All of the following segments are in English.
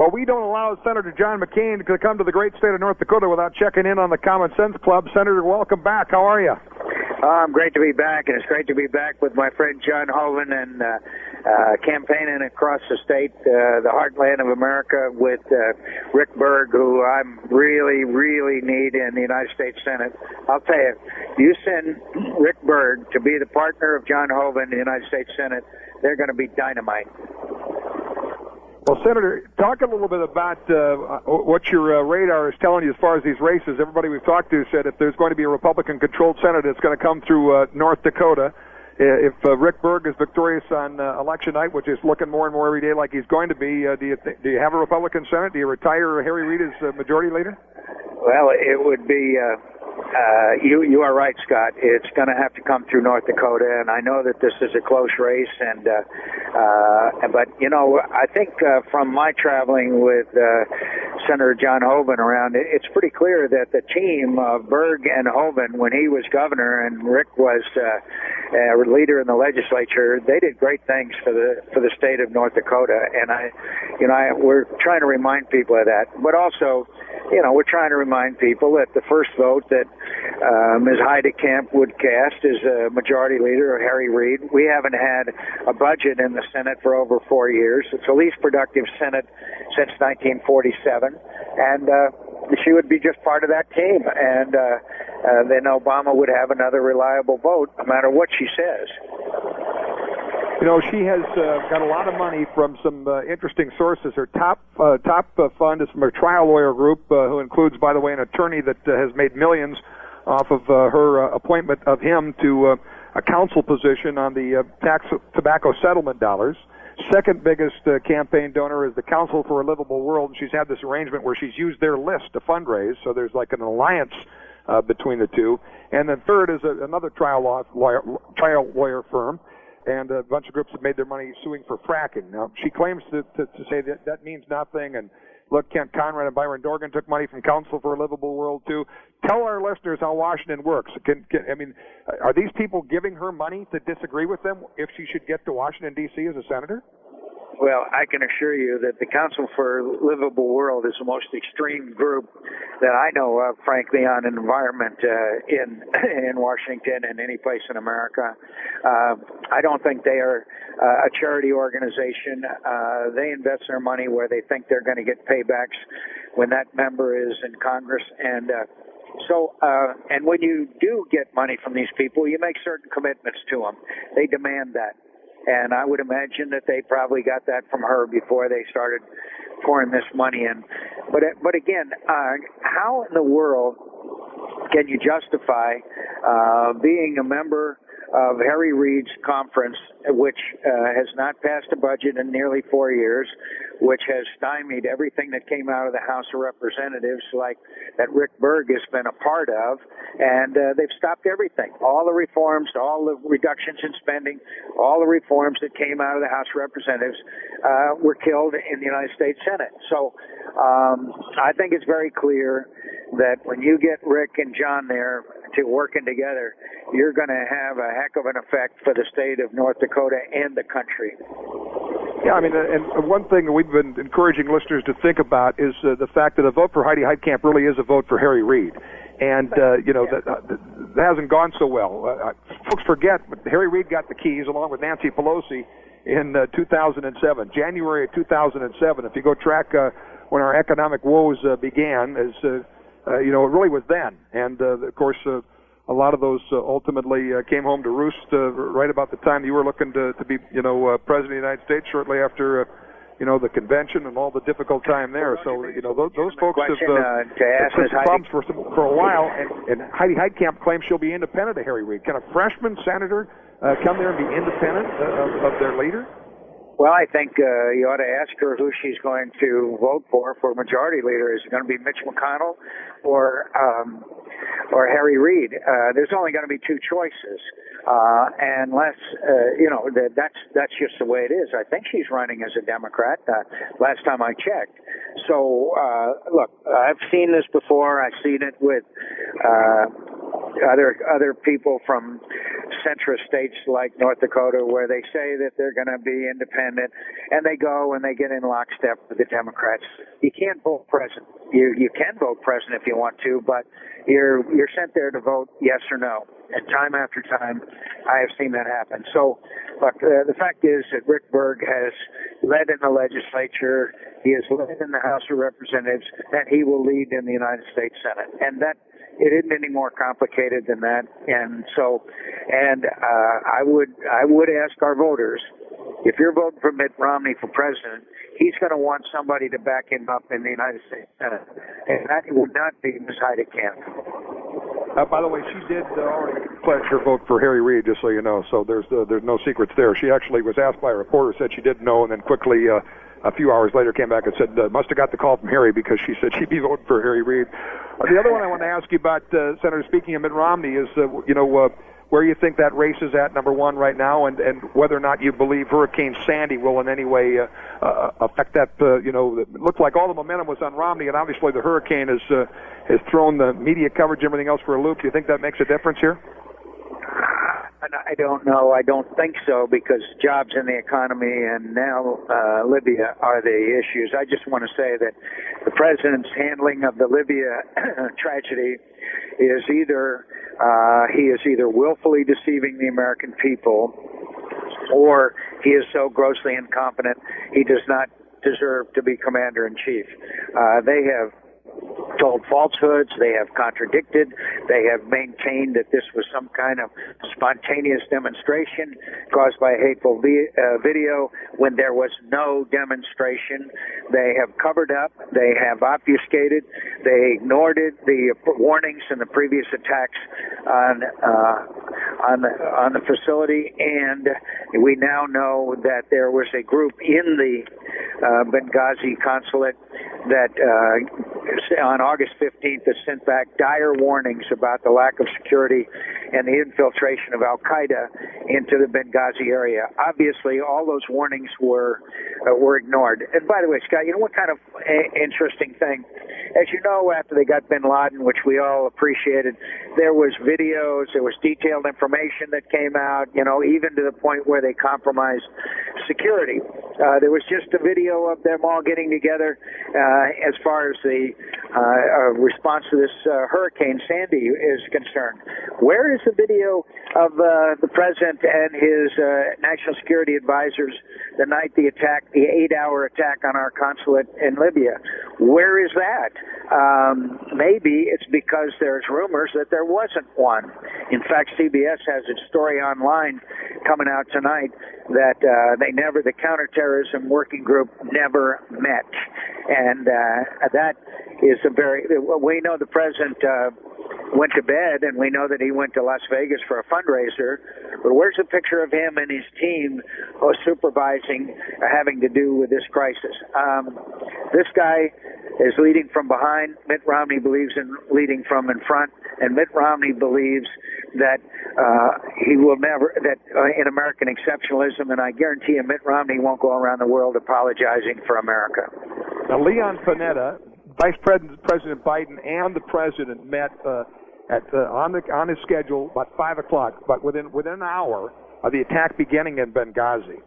Well, we don't allow Senator John McCain to come to the great state of North Dakota without checking in on the Common Sense Club. Senator, welcome back. How are you? Great to be back, and it's great to be back with my friend John Hoeven and campaigning across the state, the heartland of America, with Rick Berg, who I'm really, really need in the United States Senate. I'll tell you, you send Rick Berg to be the partner of John Hoeven in the United States Senate, they're going to be dynamite. Well, Senator, talk a little bit about what your radar is telling you as far as these races. Everybody we've talked to said if there's going to be a Republican-controlled Senate, it's going to come through North Dakota. If Rick Berg is victorious on election night, which is looking more and more every day like he's going to be, do you have a Republican Senate? Do you retire Harry Reid as majority leader? Well, it would be... You are right, Scott. It's going to have to come through North Dakota, and I know that this is a close race. But you know, I think from my traveling with Senator John Hoeven around, it's pretty clear that the team of Berg and Hoeven, when he was governor and Rick was leader in the legislature, they did great things for the state of North Dakota. And we're trying to remind people of that, but also, we're trying to remind people that the first vote that Ms. Heidecamp would cast as a majority leader, Harry Reid. We haven't had a budget in the Senate for over 4 years. It's the least productive Senate since 1947, and she would be just part of that team, and then Obama would have another reliable vote, no matter what she says. She has got a lot of money from some interesting sources. Her top fund is from her trial lawyer group, who includes, by the way, an attorney that has made millions off of her appointment of him to a council position on the tax tobacco settlement dollars. Second biggest campaign donor is the Council for a Livable World, and she's had this arrangement where she's used their list to fundraise, so there's like an alliance between the two. And then third is another trial lawyer firm, and a bunch of groups have made their money suing for fracking. Now, she claims to say that means nothing, and look, Kent Conrad and Byron Dorgan took money from Council for a Livable World, too. Tell our listeners how Washington works. Are these people giving her money to disagree with them if she should get to Washington, D.C. as a senator? Well, I can assure you that the Council for a Livable World is the most extreme group that I know of, frankly, on an environment in Washington and any place in America. I don't think they are a charity organization. They invest their money where they think they're going to get paybacks when that member is in Congress. And when you do get money from these people, you make certain commitments to them. They demand that. And I would imagine that they probably got that from her before they started pouring this money in. But again, how in the world can you justify being a member of Harry Reid's conference, which has not passed a budget in nearly 4 years, which has stymied everything that came out of the House of Representatives, like that Rick Berg has been a part of, and they've stopped everything. All the reforms, all the reductions in spending, all the reforms that came out of the House of Representatives were killed in the United States Senate. So I think it's very clear that when you get Rick and John there to working together, you're going to have a heck of an effect for the state of North Dakota and the country. Yeah, and one thing we've been encouraging listeners to think about is the fact that a vote for Heidi Heitkamp really is a vote for Harry Reid. And, that hasn't gone so well. Folks forget, but Harry Reid got the keys along with Nancy Pelosi in 2007, January of 2007. If you go track when our economic woes began, it really was then. And, of course, a lot of those ultimately came home to roost right about the time you were looking to be, president of the United States, shortly after, the convention and all the difficult time there. So, those folks have put problems for a while, and Heidi Heitkamp claims she'll be independent of Harry Reid. Can a freshman senator come there and be independent of their leader? Well, I think you ought to ask her who she's going to vote for majority leader. Is it going to be Mitch McConnell or Harry Reid? There's only going to be two choices, unless that's just the way it is. I think she's running as a Democrat. Last time I checked. So look, I've seen this before. I've seen it with other people from centrist states like North Dakota, where they say that they're going to be independent, and they go and they get in lockstep with the Democrats. You can't vote president. You can vote president if you want to, but you're sent there to vote yes or no. And time after time, I have seen that happen. So, look, the fact is that Rick Berg has led in the legislature, he has led in the House of Representatives, and he will lead in the United States Senate. And that it isn't any more complicated than that. And so, I would ask our voters, if you're voting for Mitt Romney for president, he's going to want somebody to back him up in the United States Senate, and that would not be Ms. Heidkamp. By the way, she did already pledge her vote for Harry Reid, just so you know. So there's no secrets there. She actually was asked by a reporter, said she didn't know, and then quickly, a few hours later, came back and said must have got the call from Harry because she said she'd be voting for Harry Reid. The other one I want to ask you about, Senator, speaking of Mitt Romney, is where you think that race is at, number one, right now, and whether or not you believe Hurricane Sandy will in any way affect that. It looked like all the momentum was on Romney, and obviously the hurricane has thrown the media coverage and everything else for a loop. Do you think that makes a difference here? I don't know. I don't think so, because jobs in the economy and now Libya are the issues. I just want to say that the president's handling of the Libya tragedy is either he is either willfully deceiving the American people, or he is so grossly incompetent he does not deserve to be commander-in-chief. They have told falsehoods, they have contradicted, they have maintained that this was some kind of spontaneous demonstration caused by a hateful video when there was no demonstration. They have covered up, they have obfuscated, they ignored the warnings and the previous attacks on the facility, and we now know that there was a group in the Benghazi consulate that on August 15th has sent back dire warnings about the lack of security and the infiltration of Al-Qaeda into the Benghazi area. Obviously, all those warnings were ignored. And by the way, Scott, you know what kind of interesting thing? As you know, after they got bin Laden, which we all appreciated, there was videos, there was detailed information that came out, even to the point where they compromised security. There was just a video of them all getting together as far as the response to this Hurricane Sandy is concerned. Where is the video of the president and his national security advisors the night the 8-hour attack on our consulate in Libya? Where is that? Maybe it's because there's rumors that there wasn't one. In fact, CBS has a story online coming out tonight that the counterterrorism working group never met. And that is we know the president went to bed, and we know that he went to Las Vegas for a fundraiser, but where's a picture of him and his team supervising having to do with this crisis? This guy is leading from behind. Mitt Romney believes in leading from in front, and Mitt Romney believes that he will never, in American exceptionalism, and I guarantee you Mitt Romney won't go around the world apologizing for America. Now, Leon Panetta, Vice President Biden and the president met on his schedule about 5 o'clock, but within an hour of the attack beginning in Benghazi.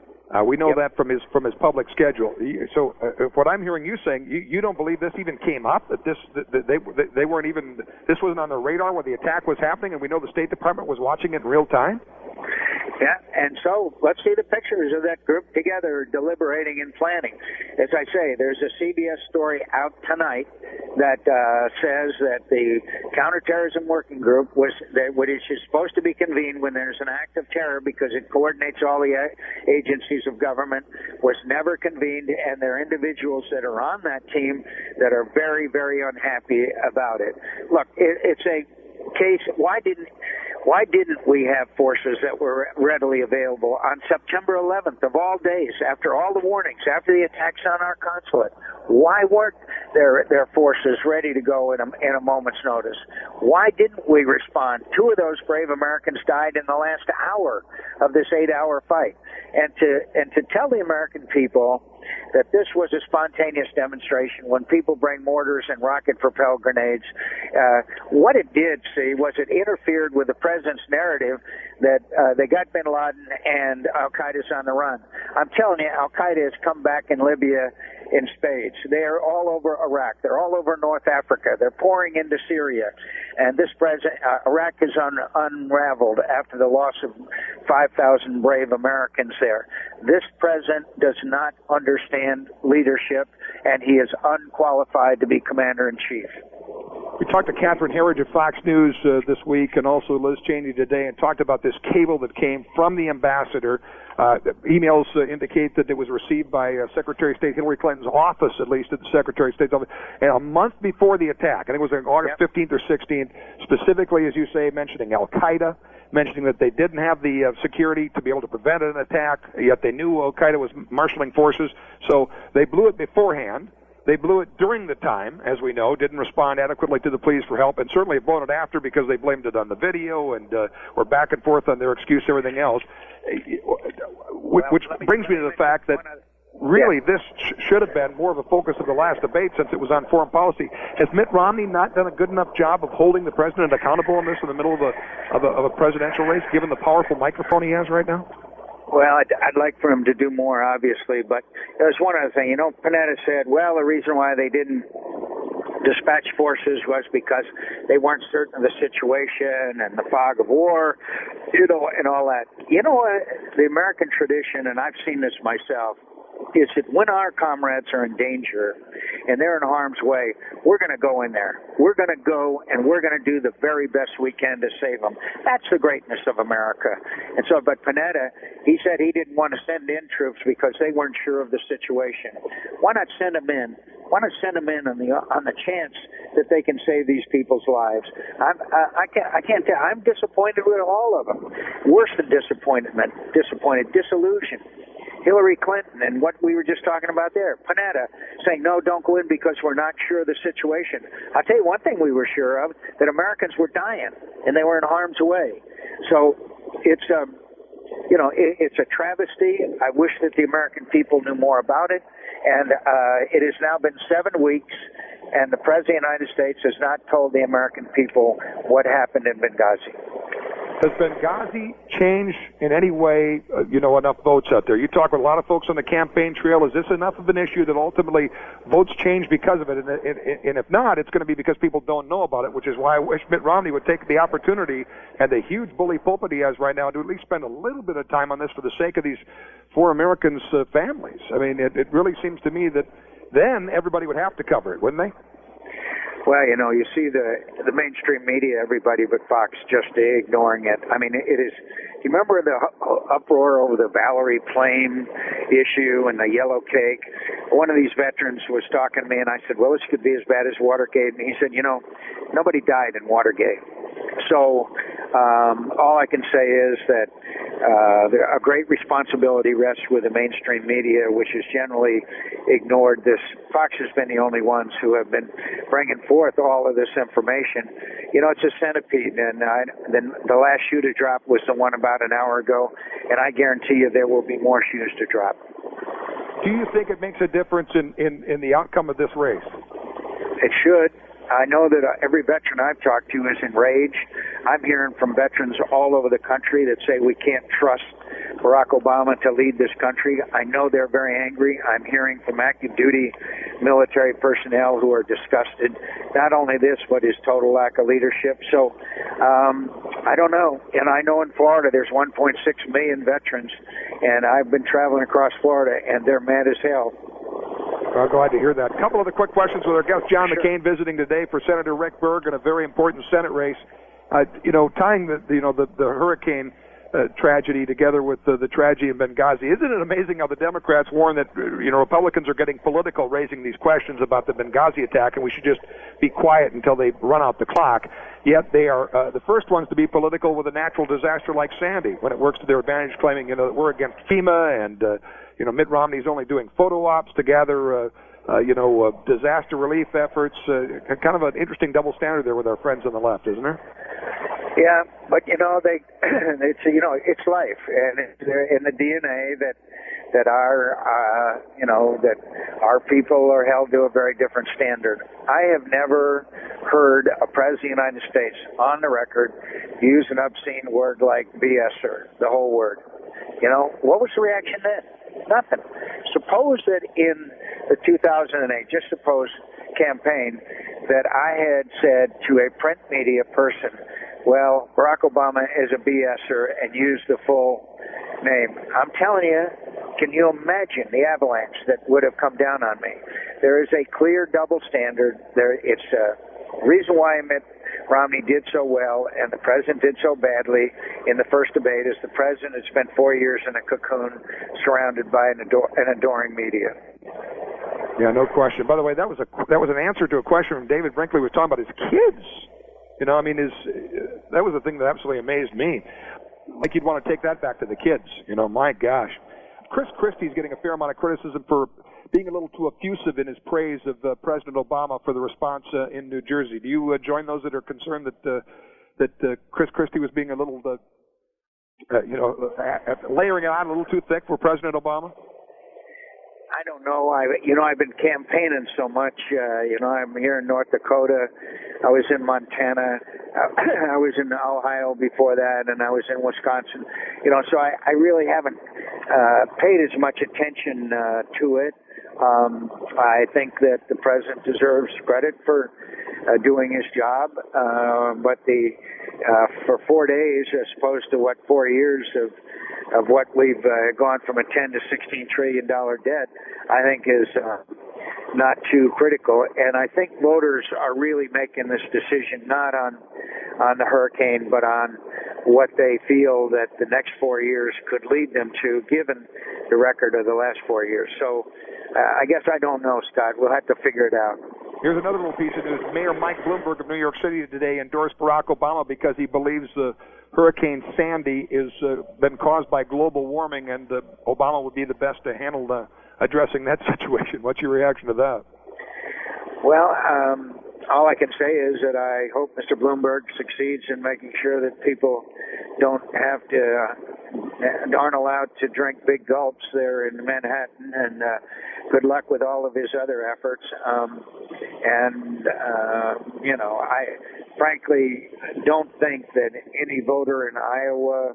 We know that from his public schedule. So, what I'm hearing you saying, you don't believe this even came up? That they weren't even, this wasn't on their radar when the attack was happening, and we know the State Department was watching it in real time? Yeah, and so let's see the pictures of that group together deliberating and planning. As I say, there's a CBS story out tonight that says that the counterterrorism working group which is supposed to be convened when there's an act of terror because it coordinates all the agencies of government, was never convened, and there are individuals that are on that team that are very, very unhappy about it. Look, it's a case. Why didn't we have forces that were readily available on September 11th of all days, after all the warnings, after the attacks on our consulate? Why weren't their forces ready to go in a moment's notice? Why didn't we respond? 2 of those brave Americans died in the last hour of this 8-hour fight. And to tell the American people that this was a spontaneous demonstration when people bring mortars and rocket-propelled grenades. What it did, was it interfered with the president's narrative that they got bin Laden and Al-Qaeda's on the run. I'm telling you, Al-Qaeda has come back in Libya in spades. They are all over Iraq. They're all over North Africa. They're pouring into Syria. And this president, Iraq is unraveled after the loss of 5,000 brave Americans there. This president does not understand leadership, and he is unqualified to be commander-in-chief. We talked to Catherine Herridge of Fox News this week, and also Liz Cheney today, and talked about this cable that came from the ambassador. Emails indicate that it was received by Secretary of State Hillary Clinton's office, at least at the Secretary of State's office, and a month before the attack. I think it was on August 15th or 16th, specifically, as you say, mentioning Al-Qaeda, mentioning that they didn't have the security to be able to prevent an attack, yet they knew Al-Qaeda was marshaling forces, so they blew it beforehand. They blew it during the time, as we know, didn't respond adequately to the pleas for help, and certainly have blown it after because they blamed it on the video and were back and forth on their excuse, everything else. Which brings me to the fact that really this should have been more of a focus of the last debate since it was on foreign policy. Has Mitt Romney not done a good enough job of holding the president accountable in this in the middle of a presidential race, given the powerful microphone he has right now? Well, I'd like for him to do more, obviously, but there's one other thing. Panetta said, well, the reason why they didn't dispatch forces was because they weren't certain of the situation and the fog of war, and all that. You know what? The American tradition, and I've seen this myself, is that when our comrades are in danger and they're in harm's way, we're going to go in there. We're going to go and we're going to do the very best we can to save them. That's the greatness of America. And so, but Panetta, he said he didn't want to send in troops because they weren't sure of the situation. Why not send them in? Why not send them in on the chance that they can save these people's lives? I can't tell. I'm disappointed with all of them. Worse than disappointed, disillusioned. Hillary Clinton and what we were just talking about there. Panetta saying, no, don't go in because we're not sure of the situation. I'll tell you one thing we were sure of, that Americans were dying and they were in harm's way. So it's a travesty. I wish that the American people knew more about it. And it has now been 7 weeks, and the President of the United States has not told the American people what happened in Benghazi. Does Benghazi change in any way, enough votes out there? You talk with a lot of folks on the campaign trail. Is this enough of an issue that ultimately votes change because of it? And if not, it's going to be because people don't know about it, which is why I wish Mitt Romney would take the opportunity and the huge bully pulpit he has right now to at least spend a little bit of time on this for the sake of these 4 Americans' families. I mean, it really seems to me that then everybody would have to cover it, wouldn't they? Well, you see the mainstream media, everybody but Fox, just ignoring it. I mean, it is. Do you remember the uproar over the Valerie Plame issue and the yellow cake? One of these veterans was talking to me, and I said, well, this could be as bad as Watergate. And he said, nobody died in Watergate. So all I can say is that a great responsibility rests with the mainstream media, which has generally ignored this. Fox has been the only ones who have been bringing forth all of this information. It's a centipede, and then the last shoe to drop was the one about an hour ago, and I guarantee you there will be more shoes to drop. Do you think it makes a difference in the outcome of this race? It should. I know that every veteran I've talked to is enraged. I'm hearing from veterans all over the country that say we can't trust Barack Obama to lead this country. I know they're very angry. I'm hearing from active duty military personnel who are disgusted. Not only this, but his total lack of leadership. So I don't know. And I know in Florida there's 1.6 million veterans, and I've been traveling across Florida, and they're mad as hell. I'm glad to hear that. A couple of the quick questions with our guest John McCain visiting today for Senator Rick Berg in a very important Senate race. Tying the hurricane tragedy together with the tragedy in Benghazi, isn't it amazing how the Democrats warn that Republicans are getting political, raising these questions about the Benghazi attack, and we should just be quiet until they run out the clock? Yet they are the first ones to be political with a natural disaster like Sandy, when it works to their advantage, claiming that we're against FEMA and Mitt Romney's only doing photo ops to gather, disaster relief efforts. Kind of an interesting double standard there with our friends on the left, isn't there? Yeah, but it's life, and it's in the DNA that that that our people are held to a very different standard. I have never heard a president of the United States on the record use an obscene word like BSer, the whole word. What was the reaction then? Nothing. Suppose that in the 2008, just suppose campaign, that I had said to a print media person, well, Barack Obama is a BSer, and used the full name. I'm telling you, can you imagine the avalanche that would have come down on me? There is a clear double standard. It's a reason why Mitt Romney did so well and the president did so badly in the first debate is the president had spent 4 years in a cocoon surrounded by an adoring media. Yeah, no question. By the way, that was an answer to a question from David Brinkley was talking about his kids. That was the thing that absolutely amazed me. Like you'd want to take that back to the kids. My gosh. Chris Christie's getting a fair amount of criticism for being a little too effusive in his praise of President Obama for the response in New Jersey. Do you join those that are concerned that Chris Christie was being a little, layering it on a little too thick for President Obama? I don't know. I've been campaigning so much. I'm here in North Dakota. I was in Montana. I was in Ohio before that, and I was in Wisconsin. So I really haven't paid as much attention to it. I think that the president deserves credit for doing his job, but for 4 days, as opposed to 4 years of what we've gone from a 10 to 16 trillion dollar debt, I think is not too critical. And I think voters are really making this decision not on the hurricane, but on what they feel that the next 4 years could lead them to, given the record of the last 4 years. So I guess I don't know, Scott. We'll have to figure it out. Here's another little piece of news. Mayor Mike Bloomberg of New York City today endorsed Barack Obama because he believes Hurricane Sandy has been caused by global warming, and Obama would be the best to handle addressing that situation. What's your reaction to that? Well, all I can say is that I hope Mr. Bloomberg succeeds in making sure that people aren't allowed to drink big gulps there in Manhattan, and good luck with all of his other efforts. I frankly don't think that any voter in Iowa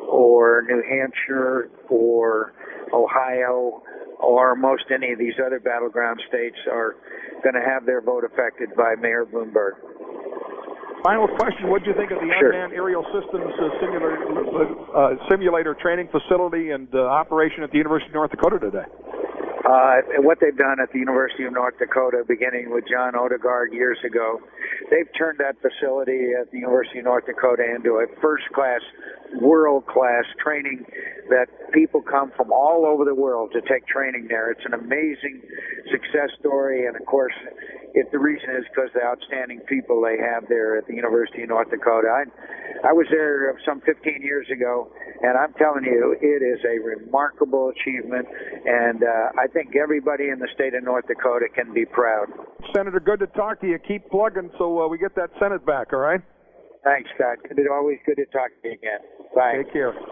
or New Hampshire or Ohio or most any of these other battleground states are going to have their vote affected by Mayor Bloomberg. Final question, what do you think of the Unmanned Aerial Systems simulator training facility and operation at the University of North Dakota today? What they've done at the University of North Dakota, beginning with John Odegaard years ago, they've turned that facility at the University of North Dakota into a first-class, world-class training that people come from all over the world to take training there. It's an amazing success story, and of course, the reason is because the outstanding people they have there at the University of North Dakota. I was there some 15 years ago, and I'm telling you, it is a remarkable achievement, and I think everybody in the state of North Dakota can be proud. Senator, good to talk to you. Keep plugging so we get that Senate back, all right? Thanks, Scott. Always good to talk to you again. Bye. Take care.